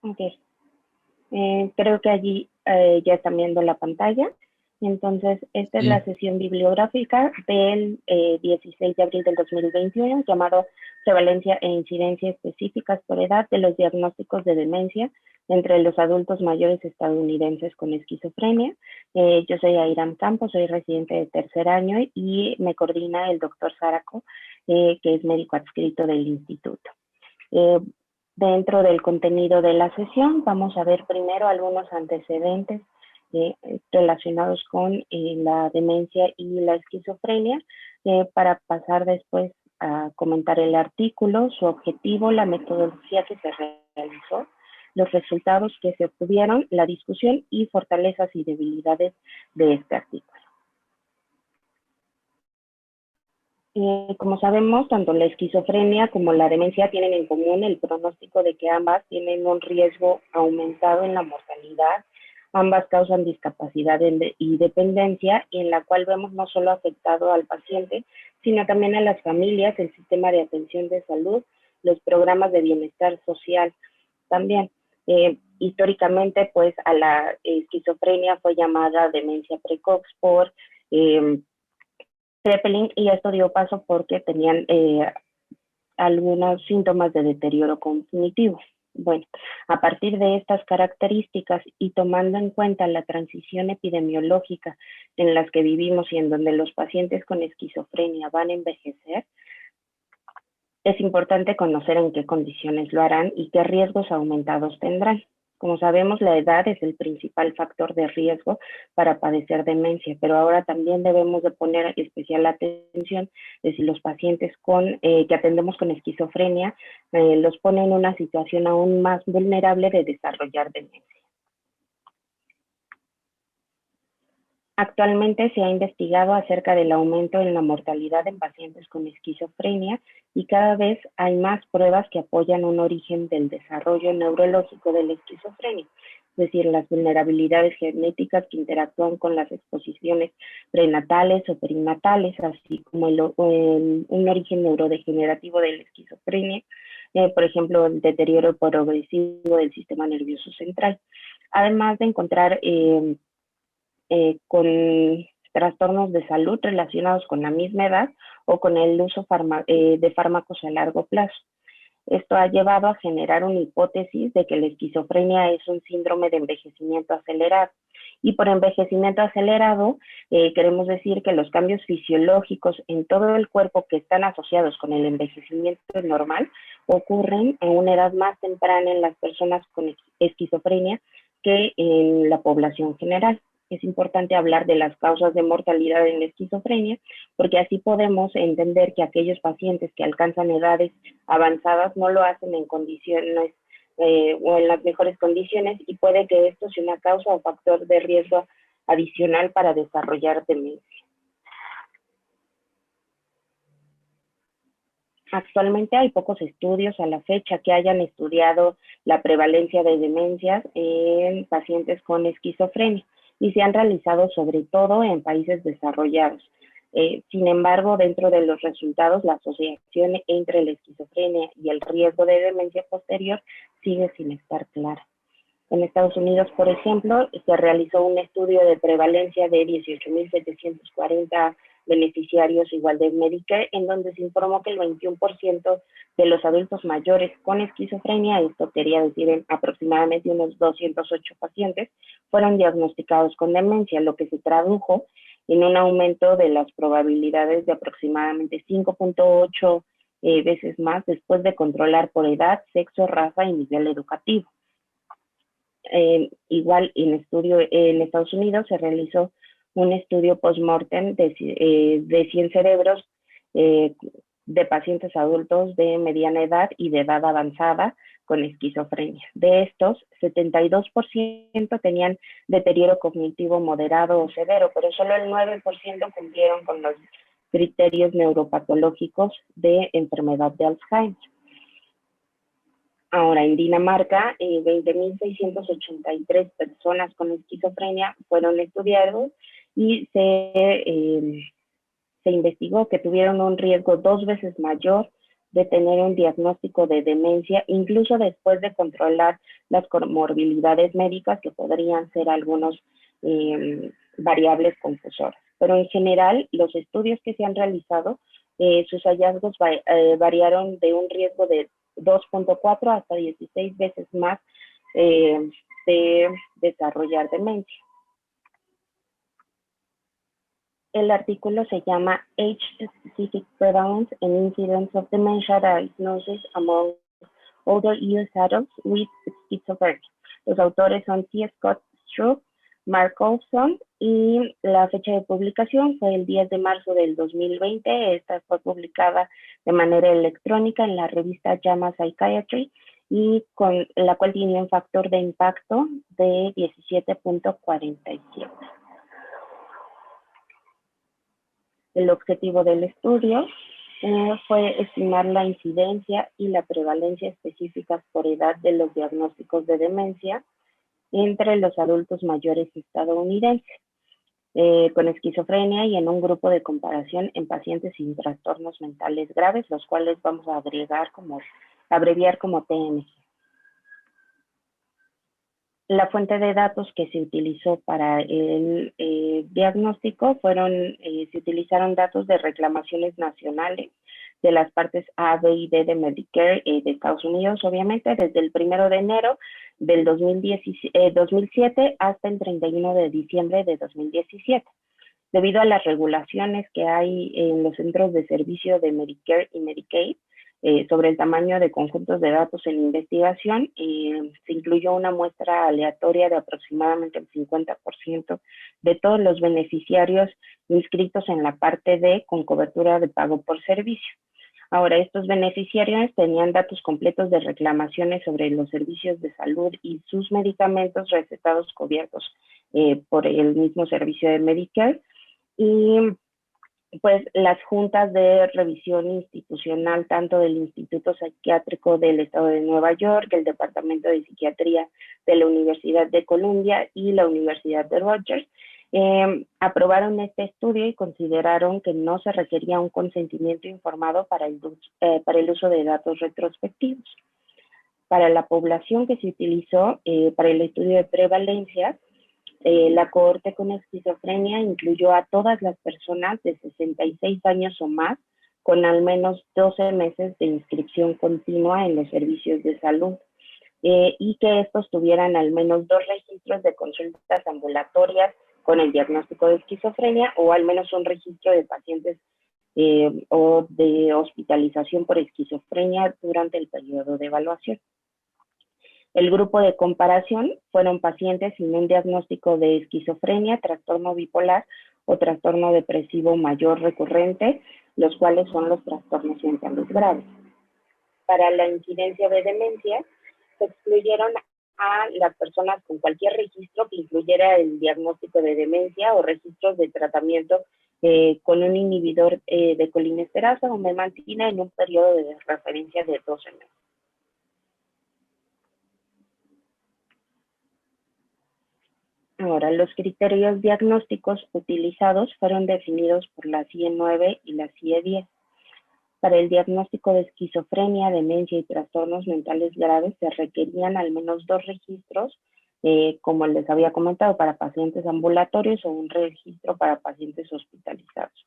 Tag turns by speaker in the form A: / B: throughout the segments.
A: Ok. Creo que allí ya están viendo la pantalla. Entonces, esta es la
B: Sí,
A: sesión bibliográfica del 16 de abril del 2021, llamado Prevalencia e incidencia específicas por edad de los diagnósticos de demencia entre los adultos mayores estadounidenses con esquizofrenia. Yo soy Airam Campos, soy residente de tercer año y me coordina el doctor Zaraco, que es médico adscrito del instituto. Eh, Dentro del contenido de la sesión vamos a ver primero algunos antecedentes eh, relacionados con la demencia y la esquizofrenia, para pasar después a comentar el artículo, su objetivo, la metodología que se realizó, los resultados que se obtuvieron, la discusión y fortalezas y debilidades de este artículo. Como sabemos, tanto la esquizofrenia como la demencia tienen en común el pronóstico de que ambas tienen un riesgo aumentado en la mortalidad. Ambas causan discapacidad y dependencia, y en la cual vemos no solo afectado al paciente, sino también a las familias, el sistema de atención de salud, los programas de bienestar social también. Históricamente, pues a la esquizofrenia fue llamada demencia precoz por Zeppelin, y esto dio paso porque tenían algunos síntomas de deterioro cognitivo. Bueno, a partir de estas características y tomando en cuenta la transición epidemiológica en las que vivimos y en donde los pacientes con esquizofrenia van a envejecer, es importante conocer en qué condiciones lo harán y qué riesgos aumentados tendrán. Como sabemos, la edad es el principal factor de riesgo para padecer demencia, pero ahora también debemos de poner especial atención de si los pacientes que atendemos con esquizofrenia los pone en una situación aún más vulnerable de desarrollar demencia. Actualmente se ha investigado acerca del aumento en la mortalidad en pacientes con esquizofrenia, y cada vez hay más pruebas que apoyan un origen del desarrollo neurológico de la esquizofrenia, es decir, las vulnerabilidades genéticas que interactúan con las exposiciones prenatales o perinatales, así como un origen neurodegenerativo de la esquizofrenia, por ejemplo, el deterioro progresivo del sistema nervioso central. Además de encontrar con trastornos de salud relacionados con la misma edad o con el uso de fármacos a largo plazo. Esto ha llevado a generar una hipótesis de que la esquizofrenia es un síndrome de envejecimiento acelerado. Y por envejecimiento acelerado queremos decir que los cambios fisiológicos en todo el cuerpo que están asociados con el envejecimiento normal ocurren a una edad más temprana en las personas con esquizofrenia que en la población general. Es importante hablar de las causas de mortalidad en la esquizofrenia, porque así podemos entender que aquellos pacientes que alcanzan edades avanzadas no lo hacen en condiciones o en las mejores condiciones, y puede que esto sea una causa o factor de riesgo adicional para desarrollar demencia. Actualmente hay pocos estudios a la fecha que hayan estudiado la prevalencia de demencias en pacientes con esquizofrenia, y se han realizado sobre todo en países desarrollados. Sin embargo, dentro de los resultados, la asociación entre la esquizofrenia y el riesgo de demencia posterior sigue sin estar clara. En Estados Unidos, por ejemplo, se realizó un estudio de prevalencia de 18.740 beneficiarios igual de Medicare, en donde se informó que el 21% de los adultos mayores con esquizofrenia, esto quería decir en aproximadamente unos 208 pacientes, fueron diagnosticados con demencia, lo que se tradujo en un aumento de las probabilidades de aproximadamente 5.8 veces más después de controlar por edad, sexo, raza y nivel educativo. Igual en Estados Unidos se realizó un estudio post-mortem de 100 cerebros eh, de pacientes adultos de mediana edad y de edad avanzada con esquizofrenia. De estos, 72% tenían deterioro cognitivo moderado o severo, pero solo el 9% cumplieron con los criterios neuropatológicos de enfermedad de Alzheimer. Ahora, en Dinamarca, 20.683 personas con esquizofrenia fueron estudiados, y se investigó que tuvieron un riesgo 2 veces mayor de tener un diagnóstico de demencia, incluso después de controlar las comorbilidades médicas que podrían ser algunos variables confusoras. Pero en general, los estudios que se han realizado, sus hallazgos variaron de un riesgo de 2.4 hasta 16 veces más de desarrollar demencia. El artículo se llama Age-Specific Prevalence and Incidence of Dementia Diagnosis Among Older US Adults with Schizophrenia. Los autores son T. Scott Struve, Mark Olson, y la fecha de publicación fue el 10 de marzo del 2020. Esta fue publicada de manera electrónica en la revista JAMA Psychiatry y con la cual tiene un factor de impacto de 17.47. El objetivo del estudio fue estimar la incidencia y la prevalencia específicas por edad de los diagnósticos de demencia entre los adultos mayores estadounidenses con esquizofrenia y en un grupo de comparación en pacientes sin trastornos mentales graves, los cuales vamos a abreviar como TMG. La fuente de datos que se utilizó para el diagnóstico se utilizaron datos de reclamaciones nacionales de las partes A, B y D de Medicare de Estados Unidos, obviamente, desde el 1 de enero del 2007 hasta el 31 de diciembre de 2017. Debido a las regulaciones que hay en los centros de servicio de Medicare y Medicaid, sobre el tamaño de conjuntos de datos en investigación, se incluyó una muestra aleatoria de aproximadamente el 50% de todos los beneficiarios inscritos en la parte D con cobertura de pago por servicio. Ahora, estos beneficiarios tenían datos completos de reclamaciones sobre los servicios de salud y sus medicamentos recetados cubiertos por el mismo servicio de Medicare, y pues las juntas de revisión institucional, tanto del Instituto Psiquiátrico del Estado de Nueva York, el Departamento de Psiquiatría de la Universidad de Columbia y la Universidad de Rutgers, aprobaron este estudio y consideraron que no se requería un consentimiento informado para el uso de datos retrospectivos. Para la población que se utilizó para el estudio de prevalencia, la cohorte con esquizofrenia incluyó a todas las personas de 66 años o más con al menos 12 meses de inscripción continua en los servicios de salud y que estos tuvieran al menos 2 registros de consultas ambulatorias con el diagnóstico de esquizofrenia o al menos un registro de pacientes o de hospitalización por esquizofrenia durante el periodo de evaluación. El grupo de comparación fueron pacientes sin un diagnóstico de esquizofrenia, trastorno bipolar o trastorno depresivo mayor recurrente, los cuales son los trastornos mentales graves. Para la incidencia de demencia, se excluyeron a las personas con cualquier registro que incluyera el diagnóstico de demencia o registros de tratamiento con un inhibidor de colinesterasa o memantina en un periodo de referencia de 12 meses. Ahora, los criterios diagnósticos utilizados fueron definidos por la CIE 9 y la CIE 10. Para el diagnóstico de esquizofrenia, demencia y trastornos mentales graves se requerían al menos 2 registros, como les había comentado, para pacientes ambulatorios o un registro para pacientes hospitalizados.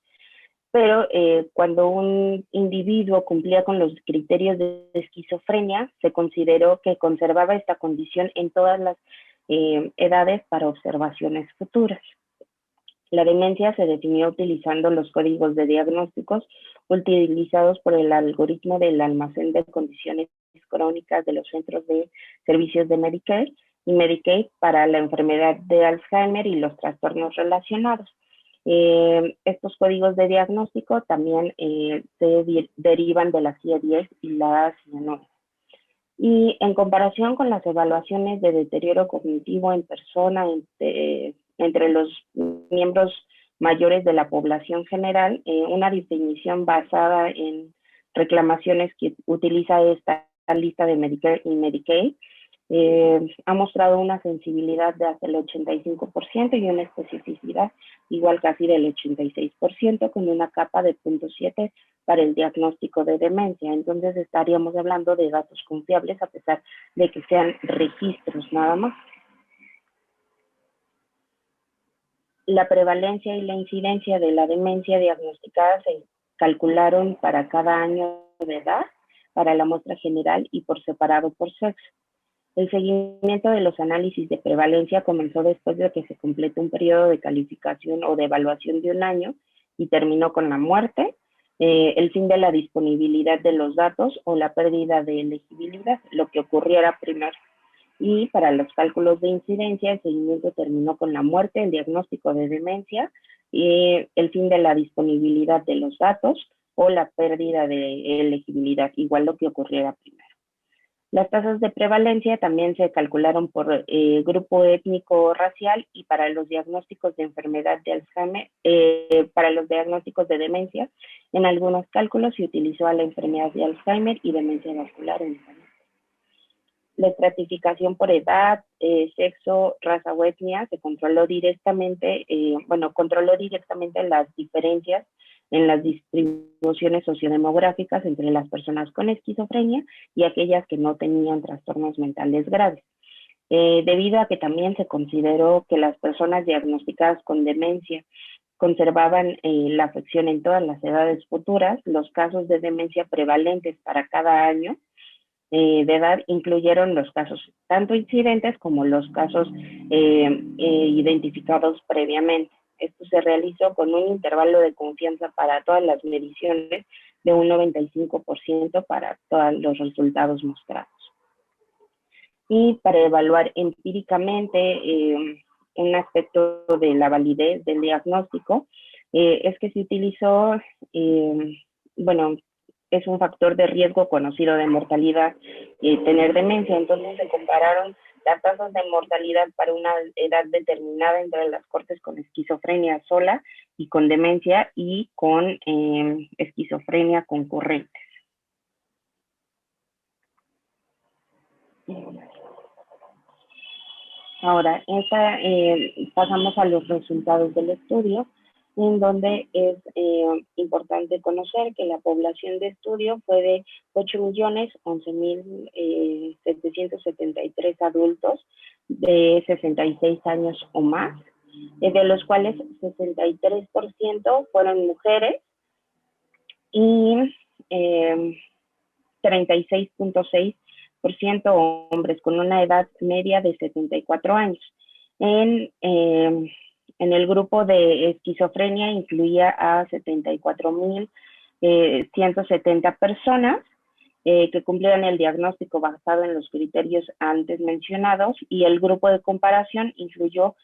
A: Pero cuando un individuo cumplía con los criterios de esquizofrenia, se consideró que conservaba esta condición en todas las edades para observaciones futuras. La demencia se definió utilizando los códigos de diagnósticos utilizados por el algoritmo del almacén de condiciones crónicas de los centros de servicios de Medicare y Medicaid para la enfermedad de Alzheimer y los trastornos relacionados. Estos códigos de diagnóstico también se derivan de la CIE 10 y la CIE 9. Y en comparación con las evaluaciones de deterioro cognitivo en persona entre los miembros mayores de la población general, una definición basada en reclamaciones que utiliza esta lista de Medicare y Medicaid Ha mostrado una sensibilidad de hasta el 85% y una especificidad igual casi del 86%, con una capa de 0.7 para el diagnóstico de demencia. Entonces estaríamos hablando de datos confiables a pesar de que sean registros nada más. La prevalencia y la incidencia de la demencia diagnosticada se calcularon para cada año de edad, para la muestra general y por separado por sexo. El seguimiento de los análisis de prevalencia comenzó después de que se completó un periodo de calificación o de evaluación de un año y terminó con la muerte, el fin de la disponibilidad de los datos o la pérdida de elegibilidad, lo que ocurriera primero. Y para los cálculos de incidencia, el seguimiento terminó con la muerte, el diagnóstico de demencia, y el fin de la disponibilidad de los datos o la pérdida de elegibilidad, igual lo que ocurriera primero. Las tasas de prevalencia también se calcularon por grupo étnico racial y para los diagnósticos de enfermedad de Alzheimer, para los diagnósticos de demencia, en algunos cálculos se utilizó a la enfermedad de Alzheimer y demencia vascular únicamente. La estratificación por edad, sexo, raza o etnia se controló directamente, controló directamente las diferencias en las distribuciones sociodemográficas entre las personas con esquizofrenia y aquellas que no tenían trastornos mentales graves. Debido a que también se consideró que las personas diagnosticadas con demencia conservaban la afección en todas las edades futuras, los casos de demencia prevalentes para cada año de edad incluyeron los casos tanto incidentes como los casos identificados previamente. Esto se realizó con un intervalo de confianza para todas las mediciones de un 95% para todos los resultados mostrados. Y para evaluar empíricamente un aspecto de la validez del diagnóstico, es que se utilizó, es un factor de riesgo conocido de mortalidad tener demencia. Entonces se compararon las tasas de mortalidad para una edad determinada entre las cortes con esquizofrenia sola y con demencia y con esquizofrenia concurrente. Ahora, pasamos a los resultados del estudio, en donde es importante conocer que la población de estudio fue de 8.011.773 adultos de 66 años o más, de los cuales 63% fueron mujeres y 36.6% hombres con una edad media de 74 años. En el grupo de esquizofrenia incluía a 74.170 personas que cumplieron el diagnóstico basado en los criterios antes mencionados, y el grupo de comparación incluyó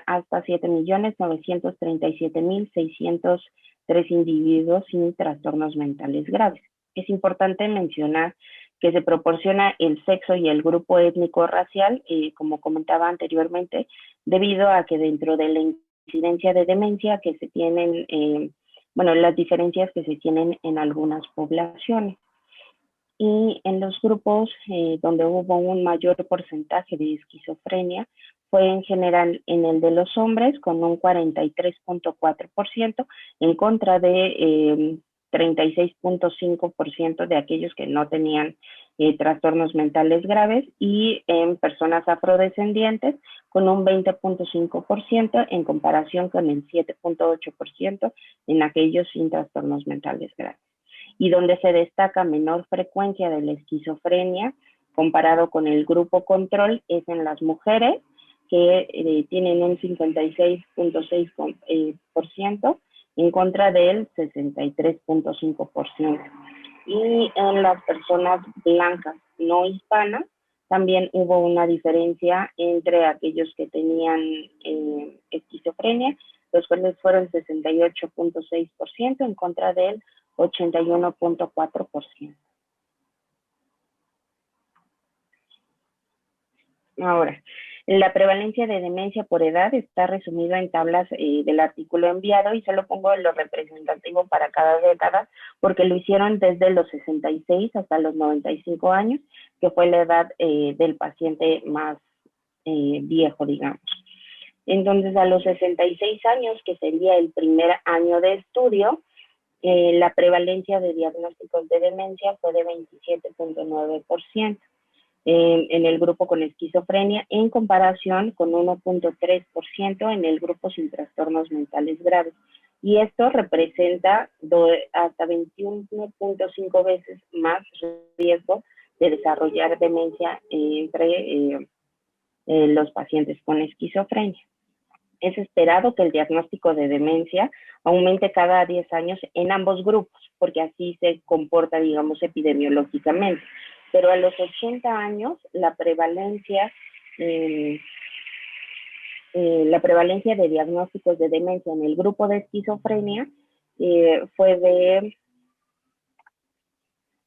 A: hasta 7.937.603 individuos sin trastornos mentales graves. Es importante mencionar que se proporciona el sexo y el grupo étnico racial, como comentaba anteriormente, debido a que dentro de la incidencia de demencia que se tienen, las diferencias que se tienen en algunas poblaciones. Y en los grupos donde hubo un mayor porcentaje de esquizofrenia fue en general en el de los hombres, con un 43.4%, en contra de 36.5% de aquellos que no tenían trastornos mentales graves, y en personas afrodescendientes con un 20.5% en comparación con el 7.8% en aquellos sin trastornos mentales graves. Y donde se destaca menor frecuencia de la esquizofrenia comparado con el grupo control es en las mujeres, que tienen un 56.6% en contra del 63.5%. Y en las personas blancas no hispanas también hubo una diferencia entre aquellos que tenían esquizofrenia, los cuales fueron 68.6% en contra del 81.4%. Ahora, La prevalencia de demencia por edad está resumido en tablas del artículo enviado y solo pongo lo representativo para cada década porque lo hicieron desde los 66 hasta los 95 años, que fue la edad del paciente más viejo, digamos. Entonces, a los 66 años, que sería el primer año de estudio, la prevalencia de diagnósticos de demencia fue de 27.9%. En el grupo con esquizofrenia, en comparación con 1.3% en el grupo sin trastornos mentales graves. Y esto representa hasta 21.5 veces más riesgo de desarrollar demencia entre los pacientes con esquizofrenia. Es esperado que el diagnóstico de demencia aumente cada 10 años en ambos grupos, porque así se comporta, digamos, epidemiológicamente. Pero a los 80 años, la prevalencia de diagnósticos de demencia en el grupo de esquizofrenia fue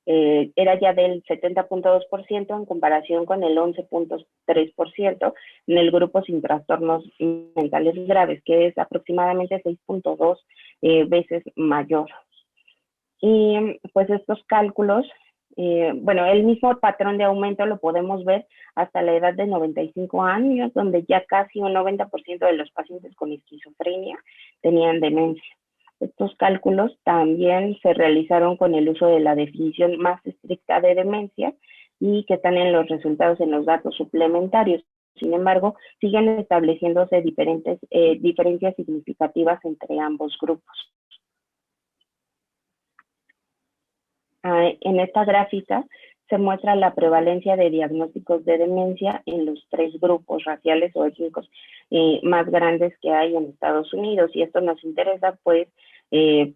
A: era ya del 70.2% en comparación con el 11.3% en el grupo sin trastornos mentales graves, que es aproximadamente 6.2 veces mayor. Y pues estos cálculos, bueno, el mismo patrón de aumento lo podemos ver hasta la edad de 95 años, donde ya casi un 90% de los pacientes con esquizofrenia tenían demencia. Estos cálculos también se realizaron con el uso de la definición más estricta de demencia y que están en los resultados en los datos suplementarios. Sin embargo, siguen estableciéndose diferencias significativas entre ambos grupos. En esta gráfica se muestra la prevalencia de diagnósticos de demencia en los 3 grupos raciales o étnicos más grandes que hay en Estados Unidos. Y esto nos interesa, pues,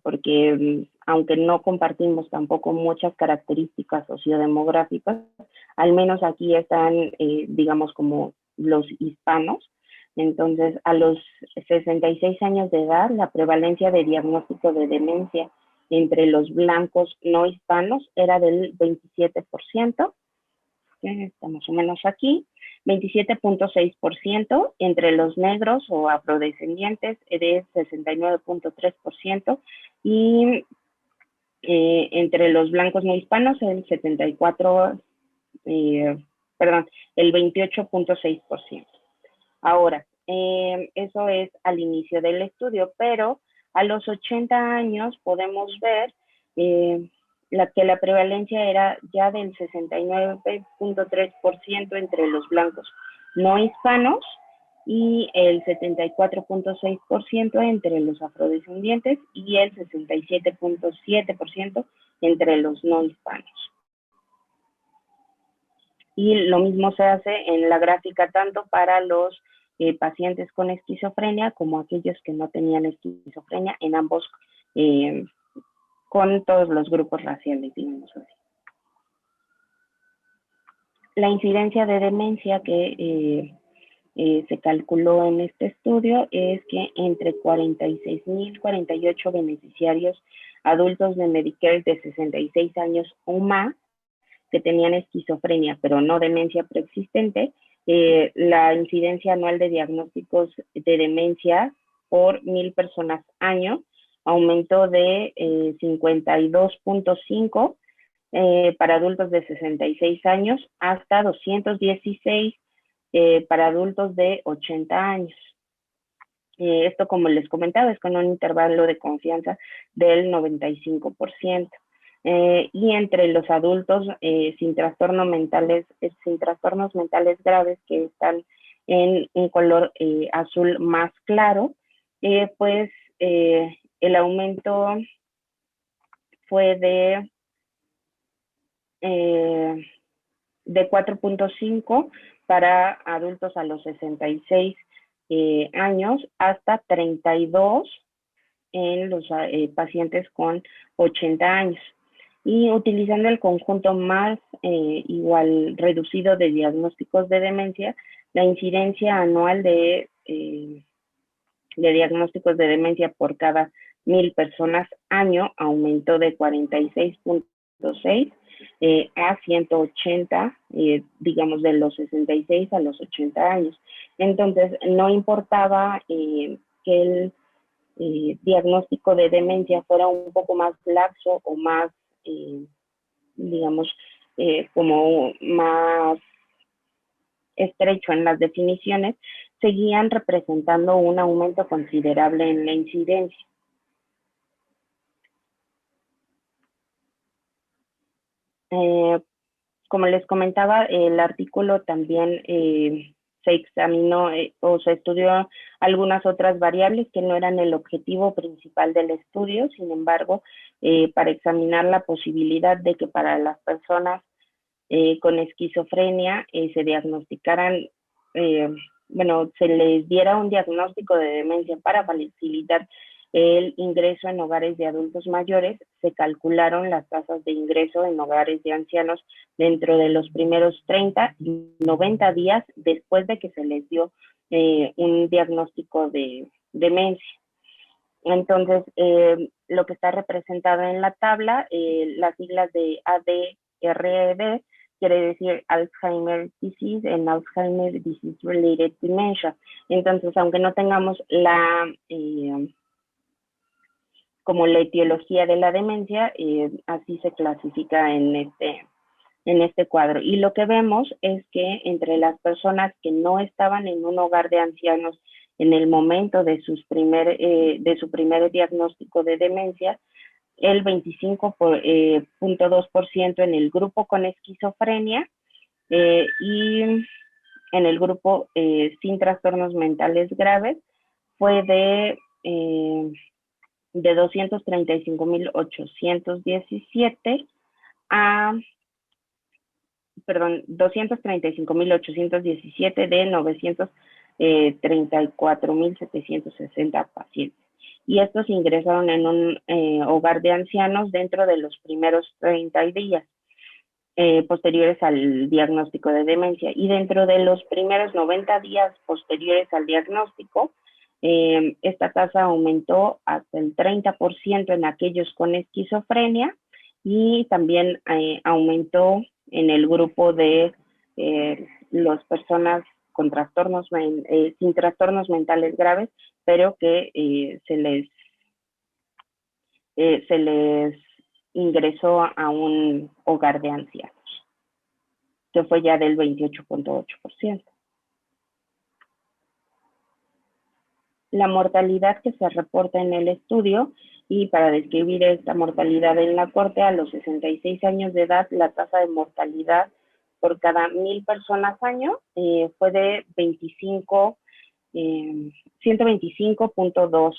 A: porque aunque no compartimos tampoco muchas características sociodemográficas, al menos aquí están, digamos, como los hispanos. Entonces, a los 66 años de edad, la prevalencia de diagnóstico de demencia entre los blancos no hispanos era del 27%, está más o menos aquí, 27.6%, entre los negros o afrodescendientes de 69.3% y entre los blancos no hispanos el 74, el 28.6%. Ahora, eso es al inicio del estudio, pero a los 80 años podemos ver que la prevalencia era ya del 69.3% entre los blancos no hispanos y el 74.6% entre los afrodescendientes y el 67.7% entre los no hispanos. Y lo mismo se hace en la gráfica tanto para los pacientes con esquizofrenia como aquellos que no tenían esquizofrenia, en ambos, con todos los grupos raciales, digamos así. La incidencia de demencia que se calculó en este estudio es que entre 46.048 beneficiarios adultos de Medicare de 66 años o más que tenían esquizofrenia, pero no demencia preexistente, la incidencia anual de diagnósticos de demencia por 1,000 personas año aumentó de 52.5 para adultos de 66 años hasta 216 para adultos de 80 años. Esto, como les comentaba, es con un intervalo de confianza del 95%. Y entre los adultos sin trastornos mentales graves, que están en un color azul más claro, pues el aumento fue de 4.5 para adultos a los 66 años hasta 32 en los pacientes con 80 años. Y utilizando el conjunto más igual reducido de diagnósticos de demencia, la incidencia anual de diagnósticos de demencia por cada 1,000 personas año aumentó de 46.6 a 180, digamos de los 66 a los 80 años. Entonces, no importaba que el diagnóstico de demencia fuera un poco más laxo o más, digamos, como más estrecho en las definiciones, seguían representando un aumento considerable en la incidencia. Como les comentaba, el artículo también se examinó o se estudió algunas otras variables que no eran el objetivo principal del estudio. Sin embargo, para examinar la posibilidad de que para las personas con esquizofrenia se diagnosticaran, bueno, se les diera un diagnóstico de demencia para facilitar el ingreso en hogares de adultos mayores, se calcularon las tasas de ingreso en hogares de ancianos dentro de los primeros 30 y 90 días después de que se les dio un diagnóstico de demencia. Entonces, lo que está representado en la tabla, las siglas de ADRED, quiere decir Alzheimer Disease and Alzheimer Disease Related Dementia. Entonces, aunque no tengamos como la etiología de la demencia, así se clasifica en este cuadro. Y lo que vemos es que entre las personas que no estaban en un hogar de ancianos en el momento de su primer diagnóstico de demencia, el 25.2% en el grupo con esquizofrenia y en el grupo sin trastornos mentales graves fue de 235.817 a, perdón, 235.817 de 934.760 pacientes. Y estos ingresaron en un hogar de ancianos dentro de los primeros 30 días posteriores al diagnóstico de demencia. Y dentro de los primeros 90 días posteriores al diagnóstico, esta tasa aumentó hasta el 30% en aquellos con esquizofrenia y también aumentó en el grupo de las personas con trastornos, sin trastornos mentales graves, pero que se les ingresó a un hogar de ancianos, que fue ya del 28.8%. La mortalidad que se reporta en el estudio, y para describir esta mortalidad en la corte, a los 66 años de edad, la tasa de mortalidad por cada 1,000 personas año fue de 125.2,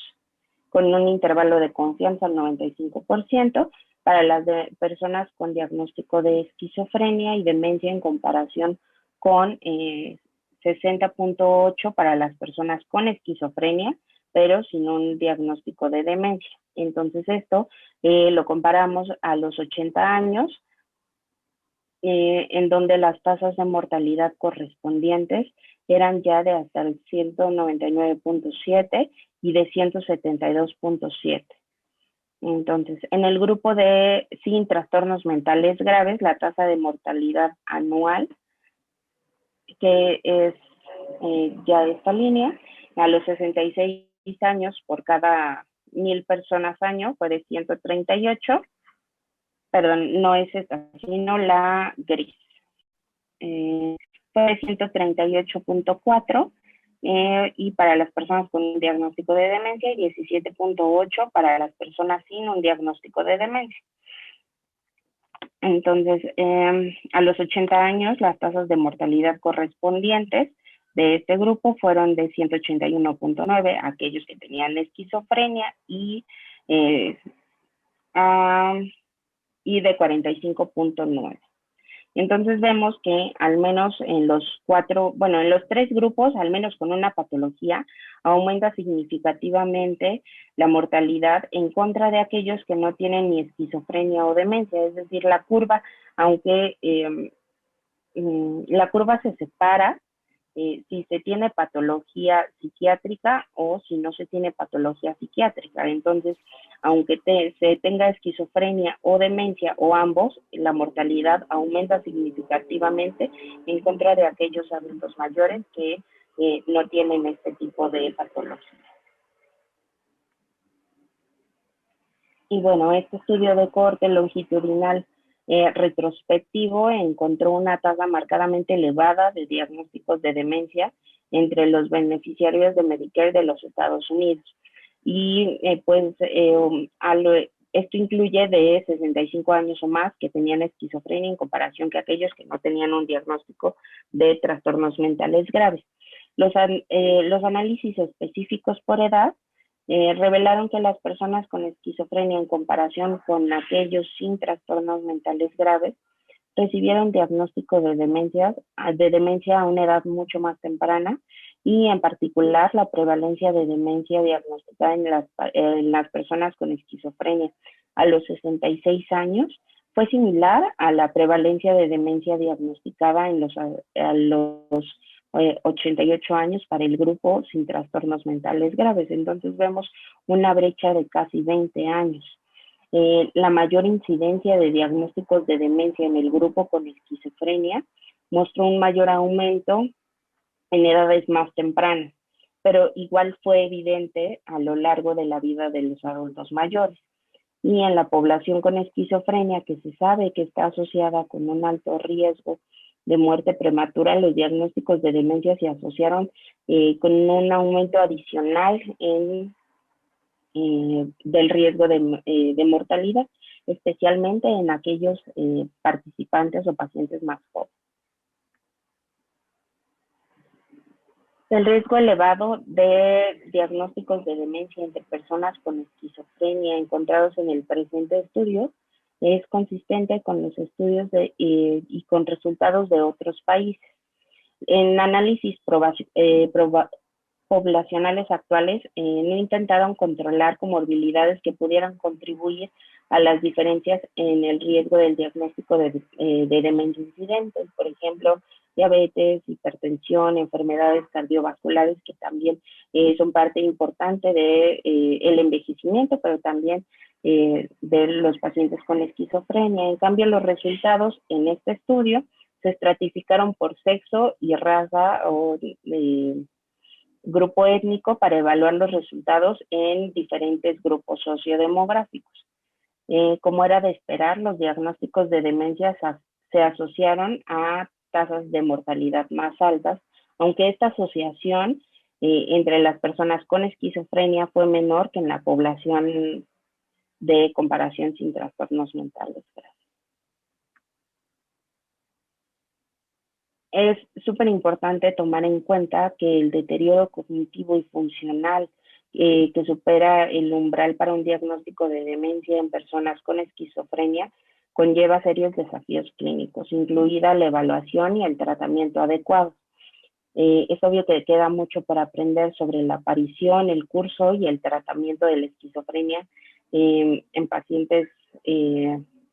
A: con un intervalo de confianza al 95%, para las personas con diagnóstico de esquizofrenia y demencia en comparación con 60.8 para las personas con esquizofrenia, pero sin un diagnóstico de demencia. Entonces esto lo comparamos a los 80 años, en donde las tasas de mortalidad correspondientes eran ya de hasta el 199.7 y de 172.7. Entonces, en el grupo de sin trastornos mentales graves, la tasa de mortalidad anual, que es ya esta línea, a los 66 años por cada 1,000 personas año fue de 138, perdón, no es esta, sino la gris. Fue de 138.4 y para las personas con un diagnóstico de demencia, 17.8 para las personas sin un diagnóstico de demencia. Entonces, a los 80 años, las tasas de mortalidad correspondientes de este grupo fueron de 181.9, aquellos que tenían esquizofrenia, y de 45.9. Entonces vemos que al menos en los tres grupos, al menos con una patología, aumenta significativamente la mortalidad en contra de aquellos que no tienen ni esquizofrenia o demencia. Es decir, la curva, aunque la curva se separa si se tiene patología psiquiátrica o si no se tiene patología psiquiátrica. Entonces, aunque se tenga esquizofrenia o demencia o ambos, la mortalidad aumenta significativamente en contra de aquellos adultos mayores que no tienen este tipo de patología. Y bueno, este estudio de corte longitudinal retrospectivo encontró una tasa marcadamente elevada de diagnósticos de demencia entre los beneficiarios de Medicare de los Estados Unidos. Y esto incluye de 65 años o más que tenían esquizofrenia en comparación que aquellos que no tenían un diagnóstico de trastornos mentales graves. Los análisis específicos por edad revelaron que las personas con esquizofrenia en comparación con aquellos sin trastornos mentales graves recibieron diagnóstico de demencia a una edad mucho más temprana y en particular la prevalencia de demencia diagnosticada en las personas con esquizofrenia a los 66 años fue similar a la prevalencia de demencia diagnosticada en a los 88 años para el grupo sin trastornos mentales graves. Entonces vemos una brecha de casi 20 años. La mayor incidencia de diagnósticos de demencia en el grupo con esquizofrenia mostró un mayor aumento en edades más tempranas, pero igual fue evidente a lo largo de la vida de los adultos mayores. Y en la población con esquizofrenia, que se sabe que está asociada con un alto riesgo de muerte prematura, los diagnósticos de demencia se asociaron con un aumento adicional del riesgo de mortalidad, especialmente en aquellos participantes o pacientes más jóvenes. El riesgo elevado de diagnósticos de demencia entre personas con esquizofrenia encontrados en el presente estudio es consistente con los estudios y con resultados de otros países. En análisis poblacionales actuales no intentaron controlar comorbilidades que pudieran contribuir a las diferencias en el riesgo del diagnóstico de demencia incidente, por ejemplo, diabetes, hipertensión, enfermedades cardiovasculares que también son parte importante de el envejecimiento, pero también de los pacientes con esquizofrenia. En cambio, los resultados en este estudio se estratificaron por sexo y raza o grupo étnico para evaluar los resultados en diferentes grupos sociodemográficos. Como era de esperar, los diagnósticos de demencia se asociaron a tasas de mortalidad más altas, aunque esta asociación entre las personas con esquizofrenia fue menor que en la población de comparación sin trastornos mentales graves. Es súper importante tomar en cuenta que el deterioro cognitivo y funcional que supera el umbral para un diagnóstico de demencia en personas con esquizofrenia conlleva serios desafíos clínicos, incluida la evaluación y el tratamiento adecuado. Es obvio que queda mucho por aprender sobre la aparición, el curso y el tratamiento de la esquizofrenia en pacientes,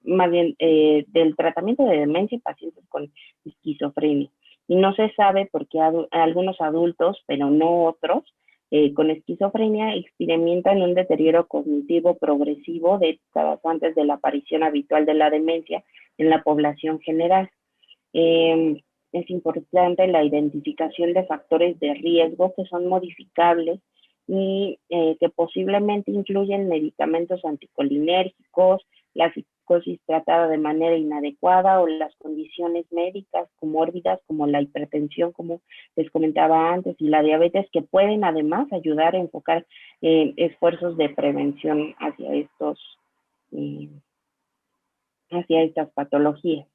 A: más bien del tratamiento de demencia en pacientes con esquizofrenia. Y no se sabe por qué algunos adultos, pero no otros, con esquizofrenia experimentan un deterioro cognitivo progresivo décadas antes de la aparición habitual de la demencia en la población general. Es importante la identificación de factores de riesgo que son modificables y que posiblemente incluyen medicamentos anticolinérgicos, la psicosis tratada de manera inadecuada o las condiciones médicas comórbidas como la hipertensión, como les comentaba antes, y la diabetes, que pueden además ayudar a enfocar esfuerzos de prevención hacia estas patologías.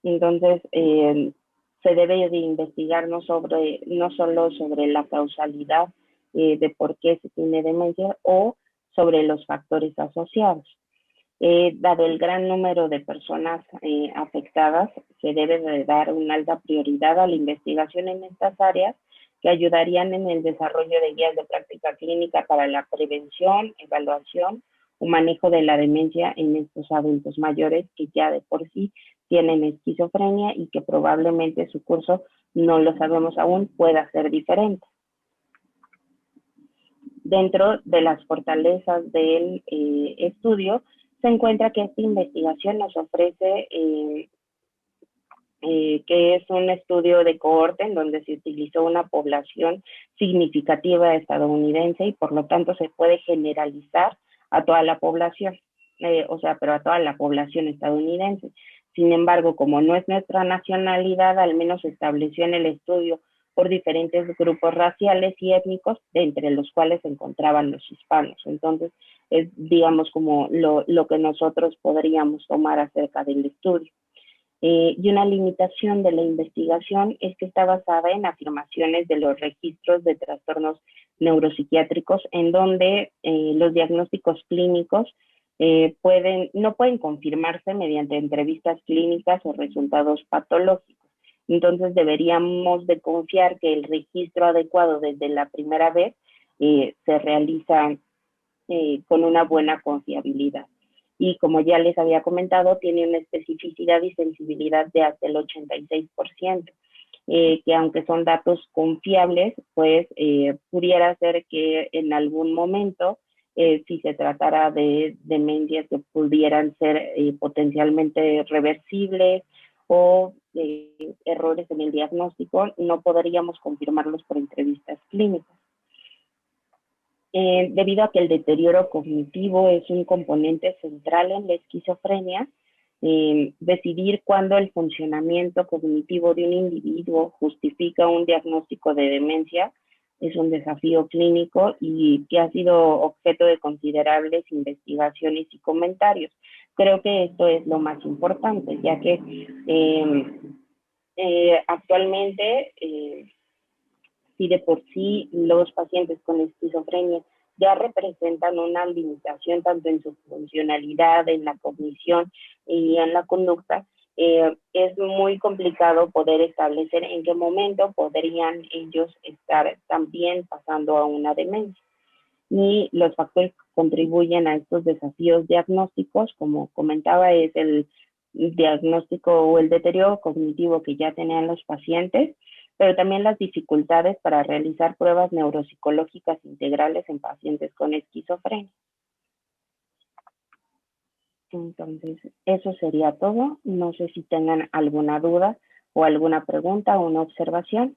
A: Entonces, se debe de investigar no solo sobre la causalidad de por qué se tiene demencia o sobre los factores asociados. Dado el gran número de personas afectadas, se debe de dar una alta prioridad a la investigación en estas áreas que ayudarían en el desarrollo de guías de práctica clínica para la prevención, evaluación o manejo de la demencia en estos adultos mayores que ya de por sí tienen esquizofrenia y que probablemente su curso, no lo sabemos aún, pueda ser diferente. Dentro de las fortalezas del estudio, se encuentra que esta investigación nos ofrece que es un estudio de cohorte en donde se utilizó una población significativa estadounidense y por lo tanto se puede generalizar a toda la población, pero a toda la población estadounidense. Sin embargo, como no es nuestra nacionalidad, al menos se estableció en el estudio por diferentes grupos raciales y étnicos, entre los cuales se encontraban los hispanos. Entonces, es, digamos, como lo que nosotros podríamos tomar acerca del estudio. Y una limitación de la investigación es que está basada en afirmaciones de los registros de trastornos neuropsiquiátricos, en donde los diagnósticos clínicos no pueden confirmarse mediante entrevistas clínicas o resultados patológicos. Entonces deberíamos de confiar que el registro adecuado desde la primera vez se realiza con una buena confiabilidad. Y como ya les había comentado, tiene una especificidad y sensibilidad de hasta el 86%, que aunque son datos confiables, pues pudiera ser que en algún momento, si se tratara de demencias que pudieran ser potencialmente reversibles o errores en el diagnóstico, no podríamos confirmarlos por entrevistas clínicas. Debido a que el deterioro cognitivo es un componente central en la esquizofrenia, decidir cuándo el funcionamiento cognitivo de un individuo justifica un diagnóstico de demencia es un desafío clínico y que ha sido objeto de considerables investigaciones y comentarios. Creo que esto es lo más importante, ya que actualmente si de por sí los pacientes con esquizofrenia ya representan una limitación tanto en su funcionalidad, en la cognición y en la conducta, es muy complicado poder establecer en qué momento podrían ellos estar también pasando a una demencia. Y los factores que contribuyen a estos desafíos diagnósticos, como comentaba, es el diagnóstico o el deterioro cognitivo que ya tenían los pacientes, pero también las dificultades para realizar pruebas neuropsicológicas integrales en pacientes con esquizofrenia. Entonces, eso sería todo. No sé si tengan alguna duda o alguna pregunta o una observación.